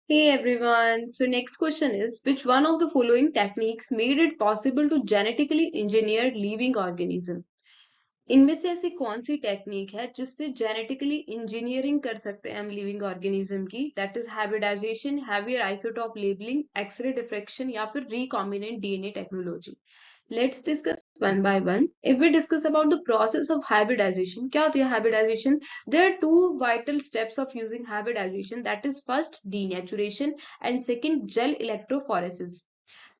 Hey everyone. So next question is, which one of the following techniques made it possible to genetically engineer living organism? इनमें से ऐसी कौन सी technique है जिससे जेनेटिकली इंजीनियरिंग कर सकते हैं हम लिविंग ऑर्गेनिज्म की? That is hybridization, heavier isotope labeling, x ray diffraction या फिर recombinant DNA technology. Let's discuss one by one. If we discuss about the process of hybridization, क्या होती है hybridization? There are two vital steps of using hybridization. That is first denaturation and second gel electrophoresis.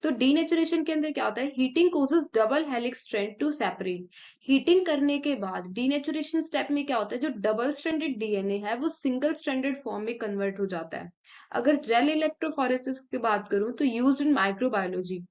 तो denaturation के अंदर क्या होता है? Heating causes double helix strand to separate. Heating करने के बाद डीनेचुरेशन स्टेप में क्या होता है? जो डबल स्ट्रैंडेड डीएनए है वो सिंगल स्ट्रैंडेड फॉर्म में कन्वर्ट हो जाता है. अगर जेल इलेक्ट्रोफोरेसिस की बात करूं तो यूज्ड इन माइक्रोबायोलॉजी.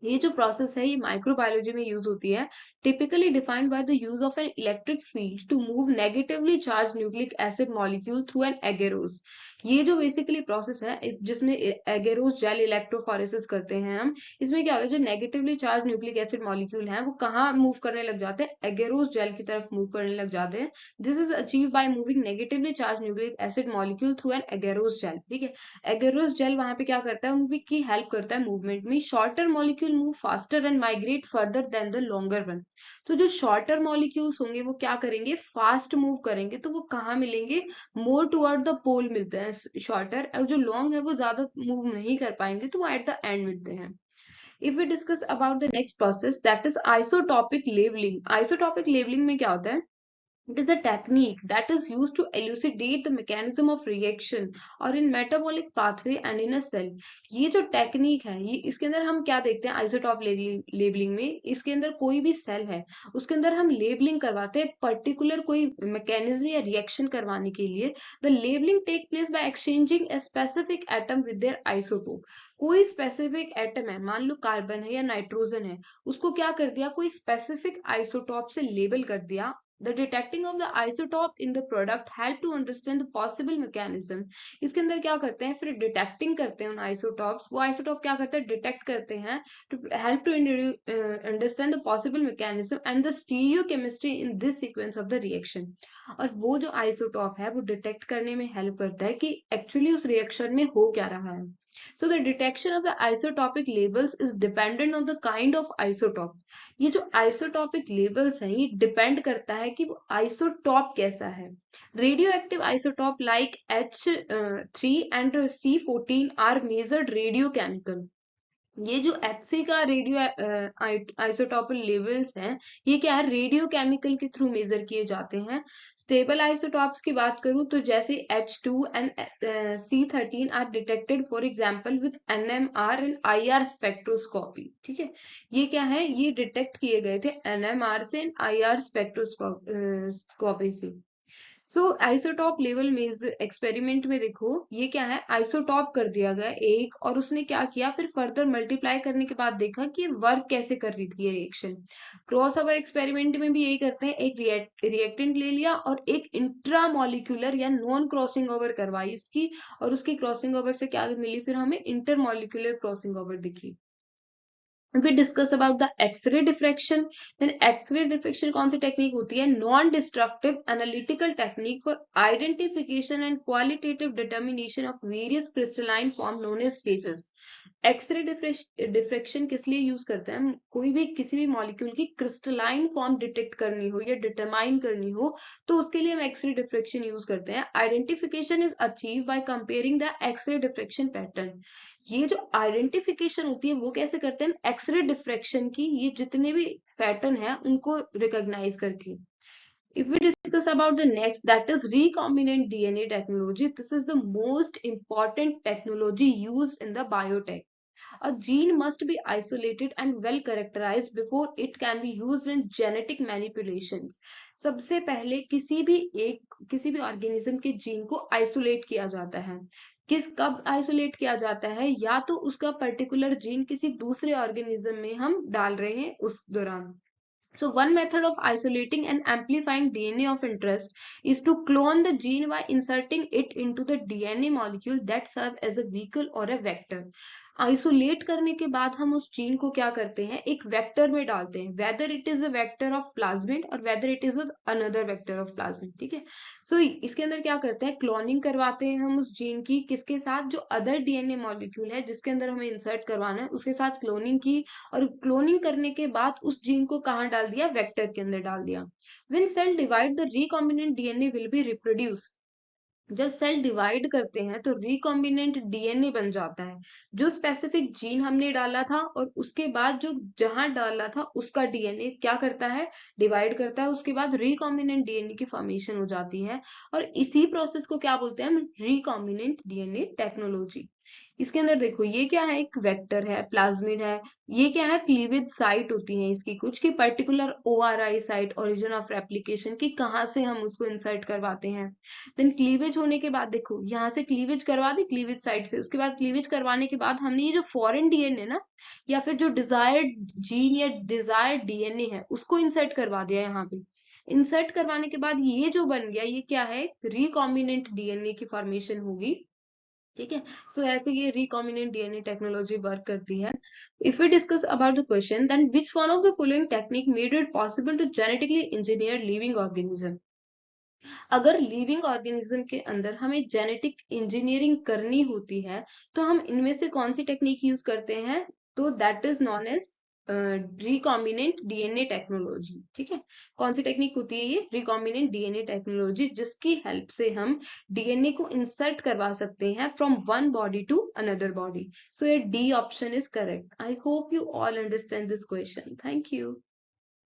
ये जो प्रोसेस है ये माइक्रोबायोलॉजी में यूज होती है. Typically defined by the use of an electric field to move negatively charge nucleic acid molecule through an agarose. ये जो बेसिकली प्रोसेस है जिसमें एगेरोस जेल इलेक्ट्रोफोरेसिस करते हैं हम. इसमें क्या होता है? जो negatively charge nucleic acid molecule हैं वो कहाँ मूव करने लग जाते हैं? एगेरोस जेल की तरफ मूव करने लग जाते हैं. This is achieve by moving negatively charge nucleic acid molecule through an agarose gel. ठीक है. एगेरोस जेल वहां पे क्या करता है? उनकी हेल्प करता है मूवमेंट में. Shorter molecule move faster and migrate further than the longer one. तो जो शॉर्टर मॉलिक्यूल्स होंगे वो क्या करेंगे? फास्ट मूव करेंगे. तो वो कहाँ मिलेंगे? मोर टुवर्ड द पोल मिलते हैं शॉर्टर, और जो लॉन्ग है वो ज्यादा मूव नहीं कर पाएंगे तो वो एट द एंड मिलते हैं. If we discuss about the next process that is isotopic labelling. Isotopic labelling में क्या होता है? It is a technique that is used to elucidate the mechanism of reaction or in metabolic pathway and in a cell. ये जो technique है ये इसके अंदर हम क्या देखते हैं? आइसोटॉप लेबलिंग में इसके अंदर कोई भी सेल है उसके अंदर हम लेबलिंग करवाते हैं पर्टिकुलर कोई मैकेनिज्म या रिएक्शन करवाने के लिए. The labelling take place by exchanging a specific atom with their isotope. कोई स्पेसिफिक एटम है, मान लो कार्बन है या नाइट्रोजन है, उसको क्या कर दिया? कोई स्पेसिफिक आइसोटॉप से लेबल कर दिया. The detecting of the isotope in the product help to understand the possible mechanism. इसके अंदर क्या करते हैं? फिर डिटेक्टिंग करते हैं उन आइसोटॉप्स. वो आइसोटॉप क्या करते हैं? डिटेक्ट करते हैं to help to understand the possible mechanism and the stereochemistry in this sequence of the reaction. और वो जो आइसोटॉप है वो डिटेक्ट करने में हेल्प करता है कि एक्चुअली उस रिएक्शन में हो क्या रहा है. So the detection of the isotopic labels is dependent on the kind of isotope. ये जो आइसोटॉपिक लेबल्स हैं ये डिपेंड करता है कि वो आइसोटॉप कैसा है. Radioactive isotope like H3 and C14 are measured radiochemical. ये जो HC का रेडियो आइसोटॉपल लेवल्स हैं ये क्या है? रेडियो केमिकल के थ्रू मेजर किए जाते हैं. स्टेबल आइसोटॉप्स की बात करूं तो जैसे H2 and C13 are detected for example with NMR and IR spectroscopy. ठीक है. ये क्या है? ये डिटेक्ट किए गए थे NMR से एंड IR स्पेक्ट्रोस्कोपी से. सो आइसोटॉप लेवल में एक्सपेरिमेंट में देखो ये क्या है? आइसोटॉप कर दिया गया एक, और उसने क्या किया? फिर फर्दर मल्टीप्लाई करने के बाद देखा कि वर्क कैसे कर रही थी ये रिएक्शन. क्रॉस ओवर एक्सपेरिमेंट में भी यही करते हैं. एक रिएक्टेंट ले लिया और एक इंट्रा मॉलिक्यूलर या नॉन क्रॉसिंग ओवर करवाई इसकी, और उसकी क्रॉसिंग ओवर से क्या मिली? फिर हमें इंटर मॉलिक्यूलर क्रॉसिंग ओवर दिखी. We discuss about the X-ray diffraction. Then X-ray diffraction कौन सी टेक्निक होती है? Non destructive analytical technique for identification and qualitative determination of various crystalline form known as phases. X ray diffraction किस लिए use करते हैं? हम कोई भी किसी भी मॉलिक्यूल की क्रिस्टलाइन फॉर्म डिटेक्ट करनी हो या डिटरमाइन करनी हो तो उसके लिए हम एक्सरे डिफ्रेक्शन यूज करते हैं. Identification is achieve by comparing the x ray diffraction pattern. ये जो आइडेंटिफिकेशन होती है वो कैसे करते हैं? एक्सरे डिफ्रेक्शन की ये जितने भी पैटर्न है उनको रिकॉग्नाइज करके. If we discuss about the next, that is recombinant DNA technology. This is the most important technology used in the biotech. A gene must be isolated and well characterized before it can be used in genetic manipulations. सबसे पहले किसी भी organism के gene को isolate किया जाता है. कब आइसोलेट किया जाता है? या तो उसका पर्टिकुलर जीन किसी दूसरे ऑर्गेनिज्म में हम डाल रहे हैं उस दौरान. So one method of isolating and amplifying DNA of interest is to clone the gene by inserting it into the DNA molecule that serve as a vehicle or a vector. Isolate करने के बाद हम उस gene को क्या करते हैं, एक वेक्टर में डालते हैं, whether it is a vector of plasmid और whether it is another vector of plasmid, ठीक है। सो इसके अंदर क्या करते हैं, क्लोनिंग करवाते हैं हम उस जीन की, किसके साथ, जो अदर डीएनए मॉलिक्यूल है जिसके अंदर हमें इंसर्ट करवाना है उसके साथ क्लोनिंग की, और क्लोनिंग करने के बाद उस जीन को कहाँ डाल दिया, वेक्टर के अंदर डाल दिया। When cell divide the recombinant DNA will be reproduce. जब सेल डिवाइड करते हैं तो रिकॉम्बिनेंट डीएनए बन जाता है, जो स्पेसिफिक जीन हमने डाला था और उसके बाद जो जहां डाला था उसका डीएनए क्या करता है, डिवाइड करता है, उसके बाद रिकॉम्बिनेंट डीएनए की फॉर्मेशन हो जाती है। और इसी प्रोसेस को क्या बोलते हैं हम, रिकॉम्बिनेंट डीएनए टेक्नोलॉजी। इसके अंदर देखो ये क्या है, एक वेक्टर है, प्लाज्मिड है, ये क्या है, क्लीवेज साइट होती है इसकी कुछ की particular ORI site, origin of replication की, कहाँ से हम उसको इंसर्ट करवाते हैं। देन क्लीवेज होने के बाद देखो यहाँ से क्लीवेज करवा दी क्लीवेज साइट से, उसके बाद क्लीवेज करवाने के बाद हमने ये जो फॉरेन डीएनए ना, या फिर जो डिजायर्ड जीन या डिजायर्ड डीएनए है उसको इंसर्ट करवा दिया यहाँ पे। इंसर्ट करवाने के बाद ये जो बन गया, ये क्या है, रिकॉम्बिनेंट डीएनए की फॉर्मेशन होगी, ठीक है। सो ऐसे ये रिकॉम्बिनेंट डीएनए टेक्नोलॉजी वर्क करती है। If we discuss about the question, then which one of the following technique made it possible to genetically engineer living organism. अगर लिविंग ऑर्गेनिज्म के अंदर हमें जेनेटिक इंजीनियरिंग करनी होती है तो हम इनमें से कौन सी टेक्निक यूज करते हैं, तो that is known as recombinant DNA technology, ठीक है। कौन सी टेक्निक होती है ये, रिकॉम्बिनेंट डीएनए टेक्नोलॉजी, जिसकी हेल्प से हम डीएनए को इंसर्ट करवा सकते हैं from one body to another body. So ये D option is correct. I hope you all understand this question. Thank you.